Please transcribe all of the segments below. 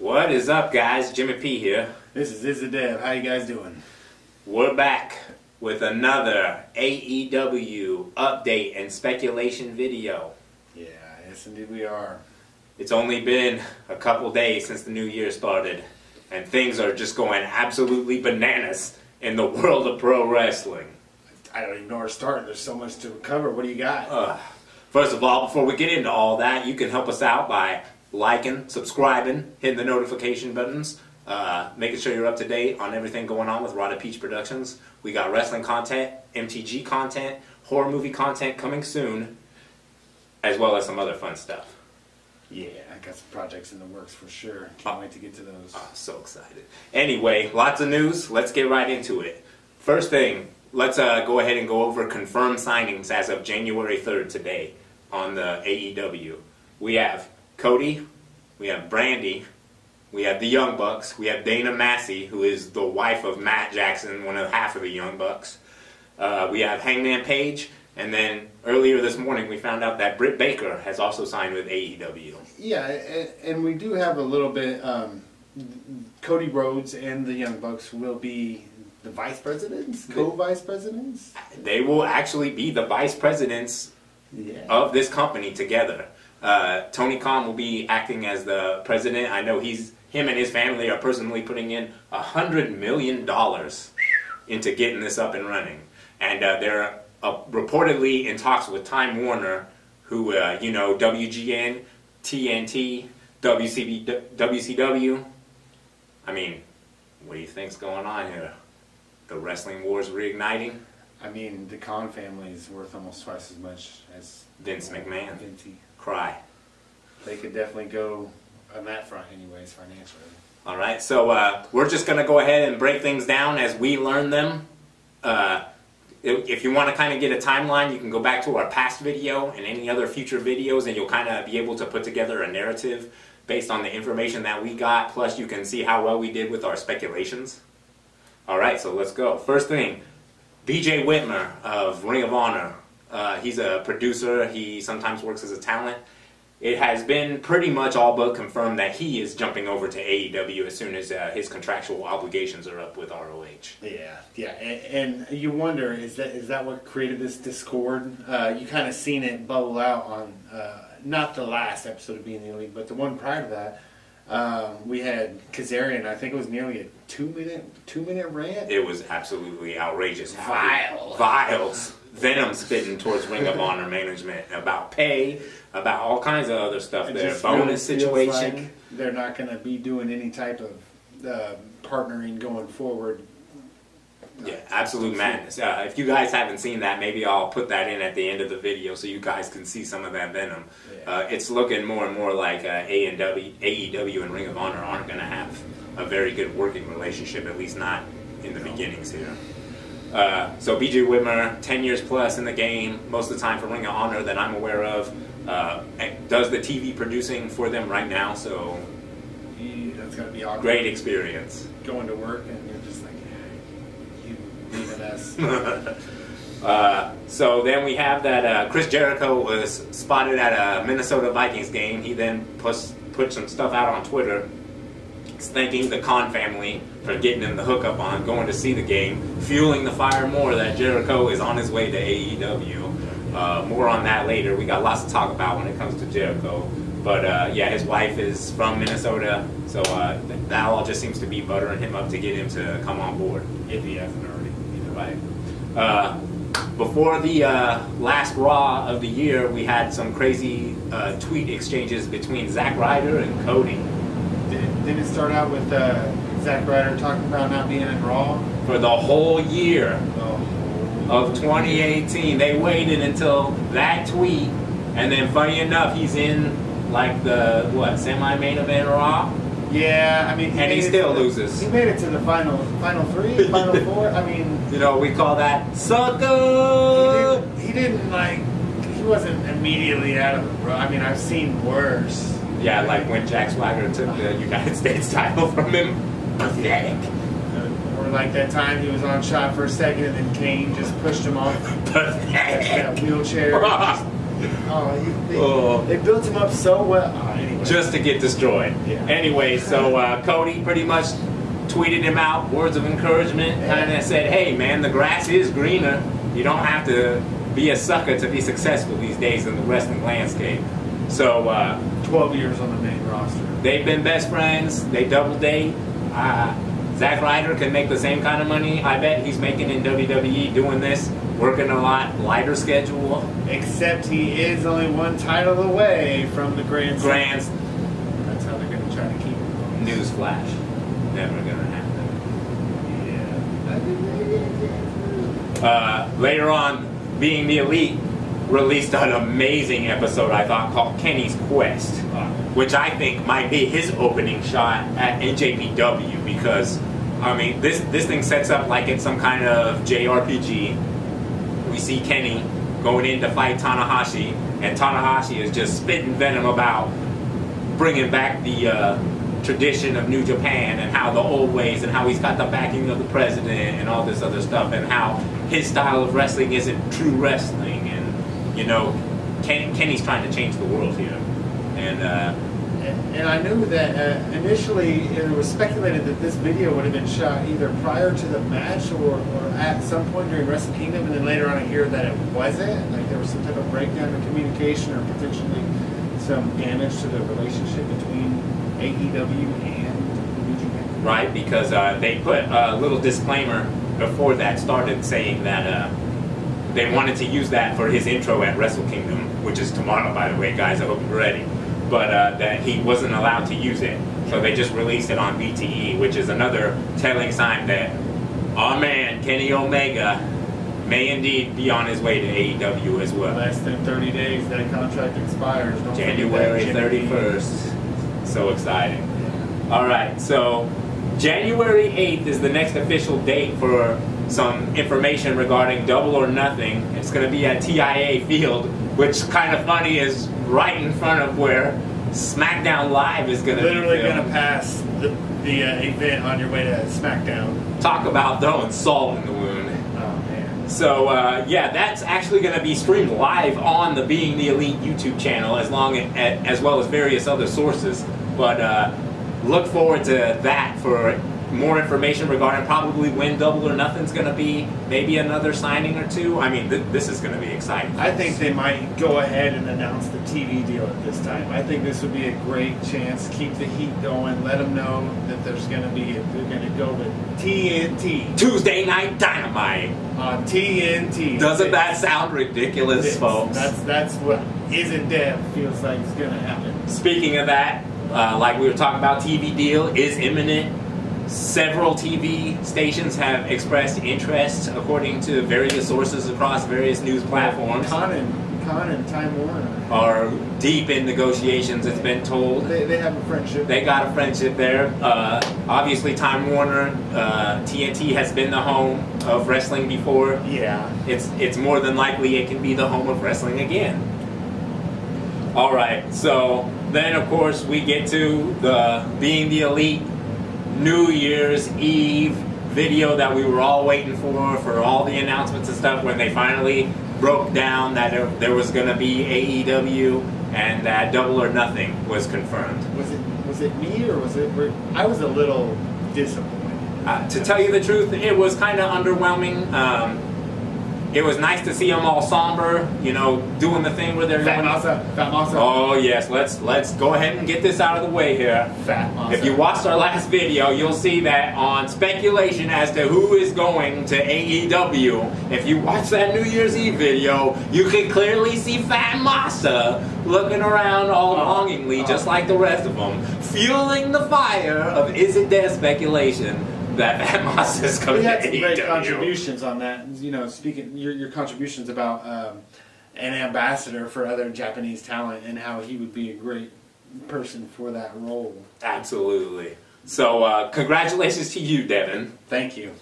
What is up, guys? Jimmy P here. This is Izzit Dev. How you guys doing? We're back with another AEW update and speculation video. Yeah, yes indeed we are. It's only been a couple days since the new year started, and things are just going absolutely bananas in the world of pro wrestling. I don't even know where to start. There's so much to cover. What do you got? First of all, before we get into all that, you can help us out by liking, subscribing, hitting the notification buttons, making sure you're up to date on everything going on with Rada Peach Productions. We got wrestling content, MTG content, horror movie content coming soon, as well as some other fun stuff. Yeah, I got some projects in the works for sure. Can't wait to get to those. Oh, so excited. Anyway, lots of news. Let's get right into it. First thing, let's go ahead and go over confirmed signings as of January 3rd today on the AEW. We have Cody, we have Brandy, we have the Young Bucks, we have Dana Massey, who is the wife of Matt Jackson, one of half of the Young Bucks. We have Hangman Page, and then earlier this morning we found out that Britt Baker has also signed with AEW. Yeah, and we do have a little bit, Cody Rhodes and the Young Bucks will be the vice presidents, co-vice presidents? They will actually be the vice presidents of this company together. Tony Khan will be acting as the president. I know him and his family are personally putting in $100 million into getting this up and running. And they're reportedly in talks with Time Warner, who, WGN, TNT, WCW. I mean, what do you think's going on here? The wrestling wars reigniting? I mean, the Khan family is worth almost twice as much as Vince McMahon. Vincey. Cry. They could definitely go on that front anyways, financially. All right, so we're just going to go ahead and break things down as we learn them. If you want to kind of get a timeline, you can go back to our past video and any other future videos, and you'll kind of be able to put together a narrative based on the information that we got, plus you can see how well we did with our speculations. All right, so let's go. First thing, BJ Whitmer of Ring of Honor. He's a producer. He sometimes works as a talent. It has been pretty much all but confirmed that he is jumping over to AEW as soon as his contractual obligations are up with ROH. Yeah, and you wonder, is that what created this discord? You kind of seen it bubble out on not the last episode of Being the Elite, but the one prior to that. We had Kazarian. I think it was nearly a two minute rant. It was absolutely outrageous. Viles. Venom spitting towards Ring of Honor management about pay, about all kinds of other stuff there. Bonus really situation. Like they're not going to be doing any type of partnering going forward. Yeah, absolute madness. If you guys haven't seen that, maybe I'll put that in at the end of the video so you guys can see some of that venom. Yeah. It's looking more and more like AEW and Ring of Honor aren't going to have a very good working relationship, at least not in the beginnings here. So BJ Whitmer, 10 years plus in the game, most of the time for Ring of Honor that I'm aware of, does the TV producing for them right now, so that's gotta be awkward. Great experience. Going to work and you're just like, you leaving us. So then we have that Chris Jericho was spotted at a Minnesota Vikings game. He then put some stuff out on Twitter thanking the Khan family for getting him the hookup on going to see the game, fueling the fire more that Jericho is on his way to AEW. More on that later. We got lots to talk about when it comes to Jericho. But yeah, his wife is from Minnesota, so that all just seems to be buttering him up to get him to come on board, if he hasn't already. Right. Before the last Raw of the year, we had some crazy tweet exchanges between Zack Ryder and Cody. Didn't it start out with Zack Ryder talking about not being in Raw? For the whole year of 2018. They waited until that tweet, and then funny enough, he's in like the, semi-main event Raw? Yeah, I mean... And he still loses. He made it to the final three, final four, I mean... You know, we call that sucker! He didn't he wasn't immediately out of the Raw. I mean, I've seen worse. Yeah, like when Jack Swagger took the United States title from him. Pathetic. Or like that time he was on shot for a second and then Kane just pushed him off that wheelchair. They built him up so well. Anyway. just to get destroyed. Yeah. Anyway, so Cody pretty much tweeted him out words of encouragement, kind of said, hey man, the grass is greener. You don't have to be a sucker to be successful these days in the wrestling landscape. So 12 years on the main roster. They've been best friends. They double date. Zack Ryder can make the same kind of money I bet he's making in WWE doing this, working a lot lighter schedule. Except he is only one title away from the Grand Slam. That's how they're going to try to keep him. Newsflash. Never going to happen. Yeah. Later on, Being the Elite released an amazing episode, I thought, called Kenny's Quest, which I think might be his opening shot at NJPW, because, I mean, this thing sets up like it's some kind of JRPG. We see Kenny going in to fight Tanahashi, and Tanahashi is just spitting venom about bringing back the tradition of New Japan and how the old ways and how he's got the backing of the president and all this other stuff, and how his style of wrestling isn't true wrestling, and you know, Kenny's trying to change the world here. And I knew that initially it was speculated that this video would have been shot either prior to the match or at some point during Wrestle Kingdom, and then later on I hear that it wasn't. Like there was some type of breakdown in communication or potentially some damage to the relationship between AEW and New Japan. Right, because they put a little disclaimer before that started saying that they wanted to use that for his intro at Wrestle Kingdom, which is tomorrow, by the way, guys. I hope you're ready. But that he wasn't allowed to use it. So they just released it on BTE, which is another telling sign that our man, Kenny Omega, may indeed be on his way to AEW as well. Less than 30 days, that contract expires. Don't January 31st. So exciting. All right, so January 8th is the next official date for some information regarding Double or Nothing. It's going to be at TIA Field, which, kind of funny, is right in front of where SmackDown Live is going to be. Literally going to pass the event on your way to SmackDown. Talk about throwing salt in the wound. Oh, man. So, yeah, that's actually going to be streamed live on the Being the Elite YouTube channel, as well as various other sources. But look forward to that for more information regarding probably when Double or Nothing's going to be, maybe another signing or two. I mean, this is going to be exciting. I think they might go ahead and announce the TV deal at this time. I think this would be a great chance. Keep the heat going. Let them know that they're going to go with TNT. Tuesday Night Dynamite. On TNT. Doesn't that sound ridiculous, folks? That's what Izzit Dev feels like is going to happen. Speaking of that, like we were talking about, TV deal is imminent. Several TV stations have expressed interest, according to various sources across various news platforms. Khan and Time Warner are deep in negotiations, it's been told. They have a friendship. They got a friendship there. Obviously, Time Warner, TNT has been the home of wrestling before. Yeah. It's more than likely it can be the home of wrestling again. All right, so then, of course, we get to the Being the Elite New Year's Eve video that we were all waiting for all the announcements and stuff, when they finally broke down that there was going to be AEW and that Double or Nothing was confirmed. Was it me or was it? I was a little disappointed. To tell you the truth, it was kind of underwhelming. It was nice to see them all somber, you know, doing the thing where they're Fat Masa. Oh yes, let's go ahead and get this out of the way here. Fat Masa. If you watched our last video, you'll see that on speculation as to who is going to AEW. If you watch that New Year's Eve video, you can clearly see Fat Masa looking around all longingly, just like the rest of them, fueling the fire of Izzit Dev speculation that Masa is coming to AEW. We had some great contributions on that. You know, speaking your contributions about an ambassador for other Japanese talent and how he would be a great person for that role. Absolutely. So, congratulations to you, Devin. Thank you.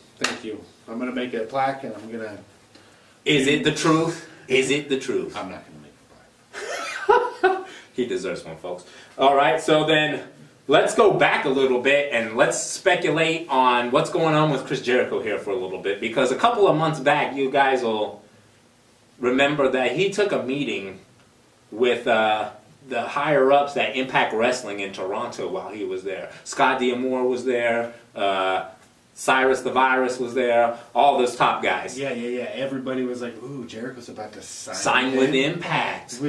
I'm going to make a plaque, and I'm going to... Is it the truth? Is it the truth? I'm not going to make a plaque. He deserves one, folks. All right, so then let's go back a little bit and let's speculate on what's going on with Chris Jericho here for a little bit, because a couple of months back, you guys will remember that he took a meeting with the higher ups that Impact Wrestling in Toronto while he was there. Scott D'Amore was there. Cyrus the Virus was there. All those top guys. Yeah. Everybody was like, "Ooh, Jericho's about to sign with Impact."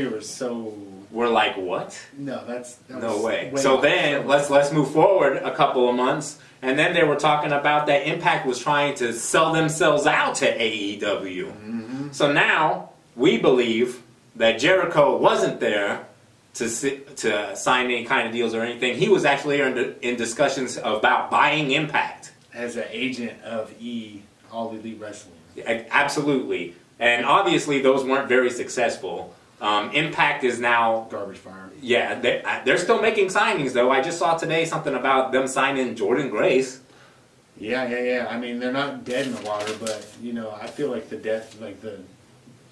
We're like, what? No, no way. So then let's move forward a couple of months, and then they were talking about that Impact was trying to sell themselves out to AEW. Mm-hmm. So now we believe that Jericho wasn't there to sign any kind of deals or anything. He was actually in discussions about buying Impact as an agent of All Elite Wrestling. Absolutely, and obviously those weren't very successful. Impact is now garbage fire. Yeah, they're still making signings though. I just saw today something about them signing Jordan Grace. Yeah. I mean, they're not dead in the water, but I feel like the death, like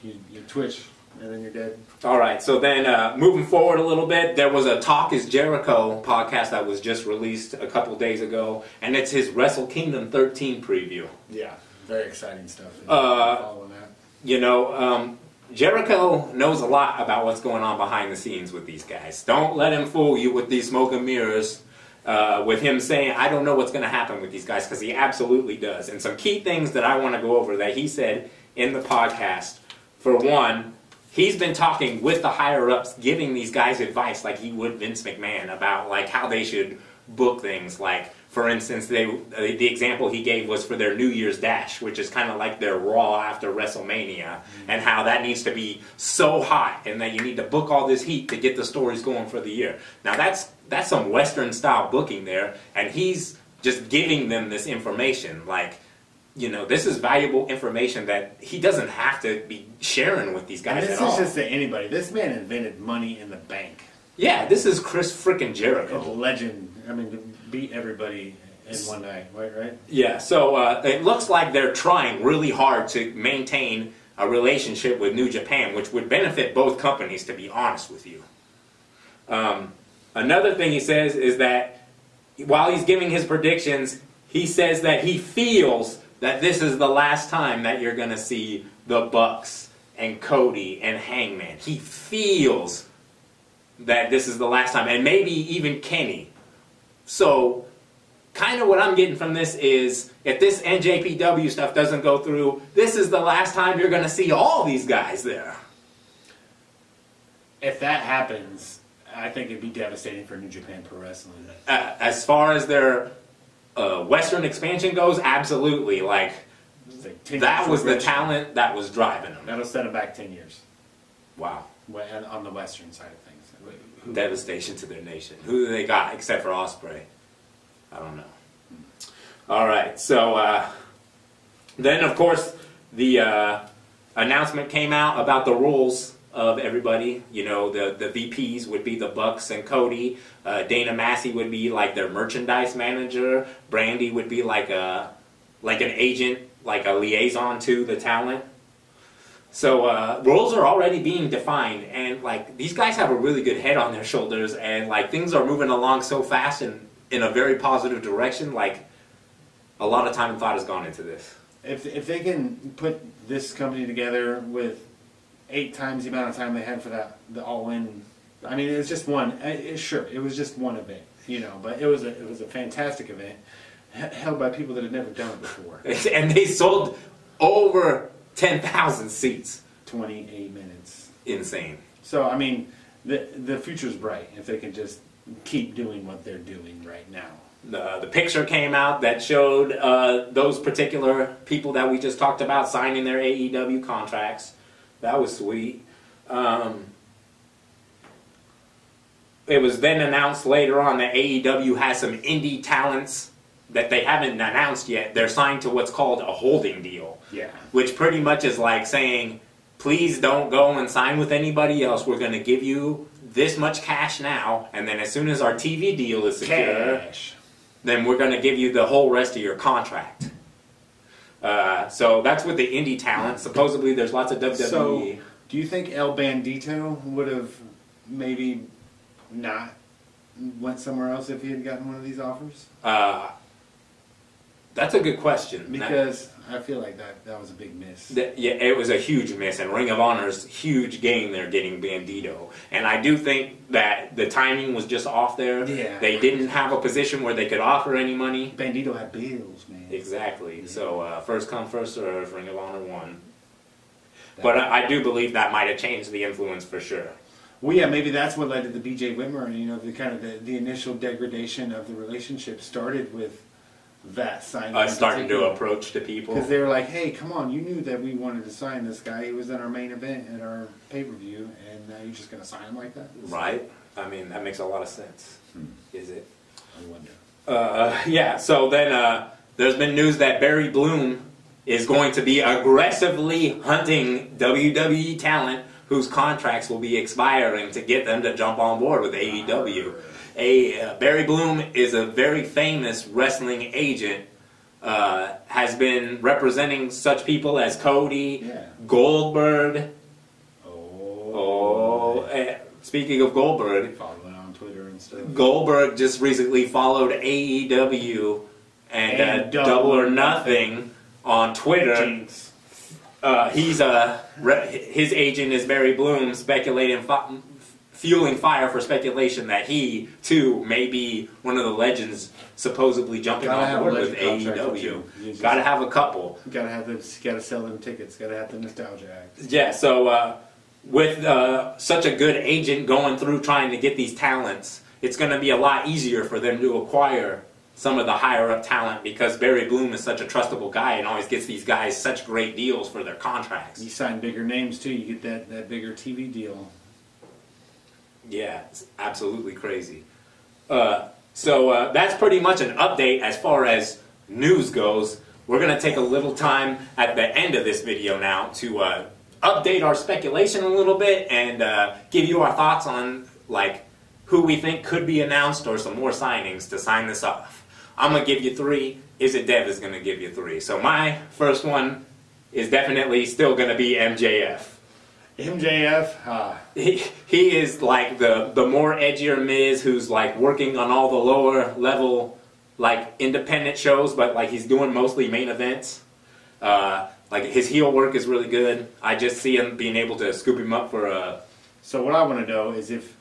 you twitch and then you're dead. All right, so then moving forward a little bit, there was a Talk Is Jericho podcast that was just released a couple days ago, and it's his Wrestle Kingdom 13 preview. Yeah, very exciting stuff. Following that. Jericho knows a lot about what's going on behind the scenes with these guys. Don't let him fool you with these smoke and mirrors, with him saying, I don't know what's going to happen with these guys, because he absolutely does. And some key things that I want to go over that he said in the podcast. For one, he's been talking with the higher-ups, giving these guys advice like he would Vince McMahon about like how they should book things. Like, for instance, the example he gave was for their New Year's Dash, which is kind of like their Raw after WrestleMania, and how that needs to be so hot, and that you need to book all this heat to get the stories going for the year. Now that's some Western-style booking there, and he's just giving them this information. Like, this is valuable information that he doesn't have to be sharing with these guys at all. This is just to anybody. This man invented Money in the Bank. Yeah, this is Chris freaking Jericho. A legend. I mean, beat everybody in one night, right? Yeah, so it looks like they're trying really hard to maintain a relationship with New Japan, which would benefit both companies, to be honest with you. Another thing he says is that while he's giving his predictions, he says that he feels that this is the last time that you're going to see the Bucks and Cody and Hangman. He feels that this is the last time, and maybe even Kenny. So, kind of what I'm getting from this is, if this NJPW stuff doesn't go through, this is the last time you're going to see all these guys there. If that happens, I think it'd be devastating for New Japan Pro Wrestling. As far as their Western expansion goes, absolutely. Like that was the talent that was driving them. That'll set them back 10 years. Wow. On the Western side of things. Devastation to their nation. Who do they got except for Ospreay? I don't know. All right, so then of course the announcement came out about the rules of everybody. The VPs would be the Bucks and Cody. Dana Massey would be like their merchandise manager. Brandy would be like an agent, like a liaison to the talent. So roles are already being defined, and like these guys have a really good head on their shoulders, and like things are moving along so fast and in a very positive direction. Like a lot of time and thought has gone into this. If they can put this company together with 8 times the amount of time they had for the All In, I mean, it's just one. Sure, it was just one event, but it was a fantastic event held by people that had never done it before, and they sold over 10,000 seats. 28 minutes. Insane. So, I mean, the future's bright if they can just keep doing what they're doing right now. The picture came out that showed those particular people that we just talked about signing their AEW contracts. That was sweet. It was then announced later on that AEW has some indie talents that they haven't announced yet. They're signed to what's called a holding deal. Yeah. Which pretty much is like saying, please don't go and sign with anybody else. We're going to give you this much cash now, and then as soon as our TV deal is secure, then we're going to give you the whole rest of your contract. So that's with the indie talent. Supposedly there's lots of WWE. So, do you think El Bandito would have maybe not went somewhere else if he had gotten one of these offers? That's a good question. Because I feel like that was a big miss. Yeah, it was a huge miss, and Ring of Honor's huge gain there getting Bandito. And I do think that the timing was just off there. Yeah. They didn't have a position where they could offer any money. Bandito had bills, man. Exactly. Yeah. So first come, first serve, Ring of Honor won. But I do believe that might have changed the influence for sure. Well, yeah, maybe that's what led to the BJ Whitmer, and the kind of the initial degradation of the relationship started with that signing. Starting to approach to people. Because they were like, hey, come on, you knew that we wanted to sign this guy. He was in our main event at our pay-per-view, and now you're just going to sign him like that? Right. I mean, that makes a lot of sense. Is it? I wonder. Yeah, so then there's been news that Barry Bloom is going to be aggressively hunting WWE talent whose contracts will be expiring to get them to jump on board with AEW. Barry Bloom is a very famous wrestling agent, has been representing such people as Cody, Goldberg. Speaking of Goldberg, following on Twitter and stuff. Goldberg just recently followed AEW and Double or Nothing on Twitter. Jinx. His agent is Barry Bloom, fueling fire for speculation that he too may be one of the legends supposedly jumping on board with AEW. Gotta have a couple. Gotta sell them tickets. Gotta have the nostalgia act. Yeah. So with such a good agent going through trying to get these talents, it's going to be a lot easier for them to acquire some of the higher-up talent because Barry Bloom is such a trustable guy and always gets these guys such great deals for their contracts. You sign bigger names, too. You get that bigger TV deal. Yeah, it's absolutely crazy. So that's pretty much an update as far as news goes. We're going to take a little time at the end of this video now to update our speculation a little bit and give you our thoughts on who we think could be announced or some more signings to sign this off. I'm going to give you 3. Izzit Dev is going to give you 3. So my first one is definitely still going to be MJF. MJF? He is like the more edgier Miz who's working on all the lower level independent shows, but he's doing mostly main events. His heel work is really good. I just see him being able to scoop him up for a... So what I want to know is if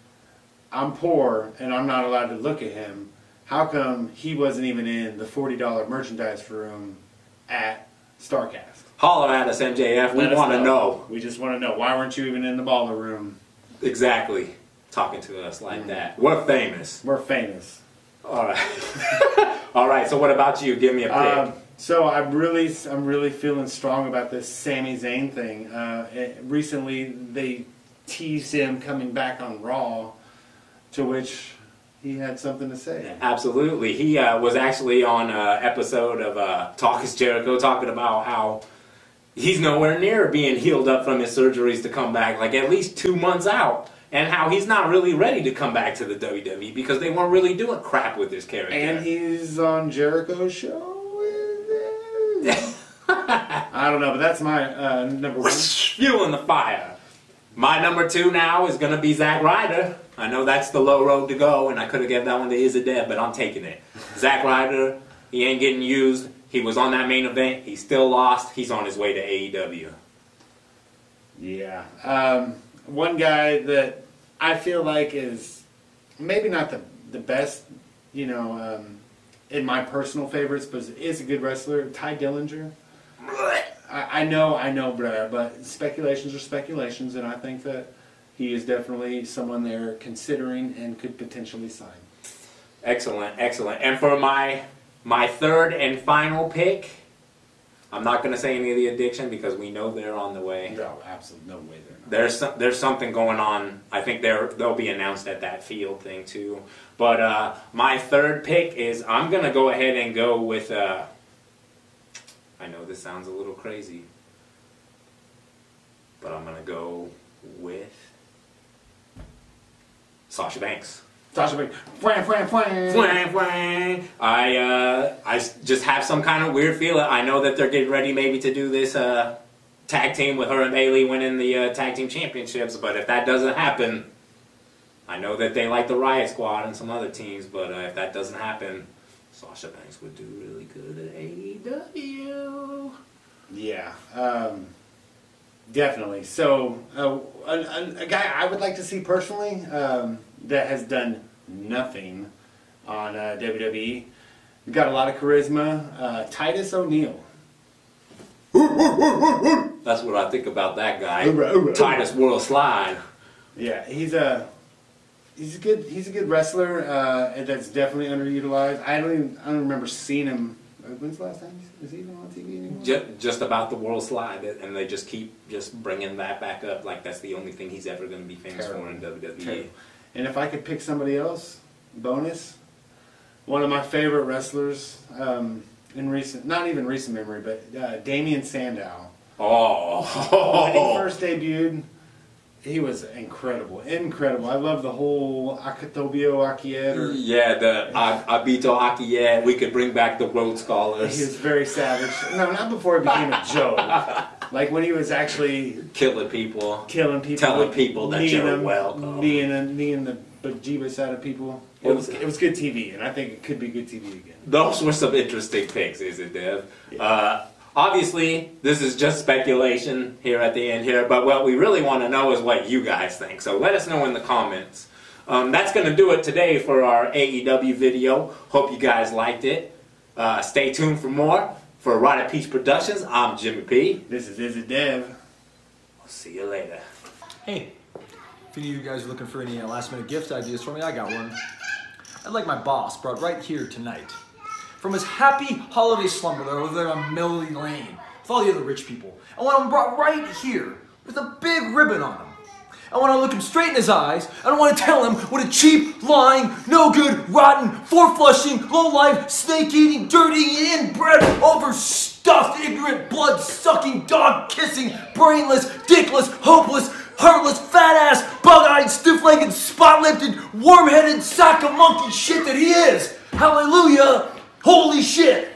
I'm poor and I'm not allowed to look at him, how come he wasn't even in the $40 merchandise room at StarCast? Holler at us, MJF. We want to know. We just want to know. Why weren't you even in the baller room? Exactly. Talking to us like that. We're famous. We're famous. All right. All right. So what about you? Give me a pick. So I'm really feeling strong about this Sami Zayn thing. Recently, they teased him coming back on Raw, to which he had something to say. Absolutely. He was actually on an episode of Talk is Jericho talking about how he's nowhere near being healed up from his surgeries to come back, at least 2 months out, and how he's not really ready to come back to the WWE because they weren't really doing crap with his character. And he's on Jericho's show. I don't know, but that's my number 1. Fueling the fire. My number 2 now is going to be Zack Ryder. I know that's the low road to go, and I could have given that one to Izzit Dev, but I'm taking it. Zack Ryder, he ain't getting used. He was on that main event. He still lost. He's on his way to AEW. Yeah. One guy that I feel like is maybe not the best, in my personal favorites, but is a good wrestler, Ty Dillinger. I know, but speculations are speculations, and I think that he is definitely someone they're considering and could potentially sign. Excellent, excellent. And for my third and final pick, I'm not going to say any of the addiction because we know they're on the way. No, absolutely no way they're not. There's something going on. I think they'll be announced at that Field thing too. But my third pick is I'm going to go ahead and go with... I know this sounds a little crazy, but I'm going to go with Sasha Banks. Sasha Banks. I just have some kind of weird feeling. I know that they're getting ready maybe to do this tag team with her and Bayley winning the tag team championships, but if that doesn't happen, I know that they like the Riot Squad and some other teams, but if that doesn't happen, Sasha Banks would do really good at AEW. Yeah, definitely. So, a guy I would like to see personally that has done nothing on WWE. He's got a lot of charisma. Titus O'Neil. That's what I think about that guy. Titus World Slide. Yeah, he's a good wrestler. And that's definitely underutilized. I don't remember seeing him. When's the last time? Is he even on TV anymore? Just about the World Slide, and they just keep bringing that back up like that's the only thing he's ever going to be famous for in WWE. Terrible. And if I could pick somebody else, bonus, one of my favorite wrestlers in recent, not even recent memory, but Damian Sandow. Oh, when he first debuted, he was incredible. I love the whole Akatobio Akiet. Yeah, the Abito Akiet. We could bring back the Road Scholars. He was very savage. No, not before he became a joke. Like when he was actually killing people, telling people that you're welcome, being the bejeebus out of people. It was good TV, and I think it could be good TV again. Those were some interesting picks, Izzit Dev. Yeah. Obviously, this is just speculation here at the end here, but what we really want to know is what you guys think. So let us know in the comments. That's going to do it today for our AEW video. Hope you guys liked it. Stay tuned for more. For Rotted Peach Productions, I'm Jimmy P. This is Izzit Dev. I'll see you later. Hey, if any of you guys are looking for any last-minute gift ideas for me, I got one. I'd like my boss brought right here tonight. From his happy holiday slumber there over there on Melody Lane with all the other rich people. I want him brought right here with a big ribbon on him. I want to look him straight in his eyes. I don't want to tell him what a cheap, lying, no good, rotten, four-flushing, low-life, snake-eating, dirty, inbred, overstuffed, ignorant, blood-sucking, dog-kissing, brainless, dickless, hopeless, heartless, fat-ass, bug-eyed, stiff-legged, spot-lipped, worm-headed sack of monkey shit that he is. Hallelujah. Holy shit!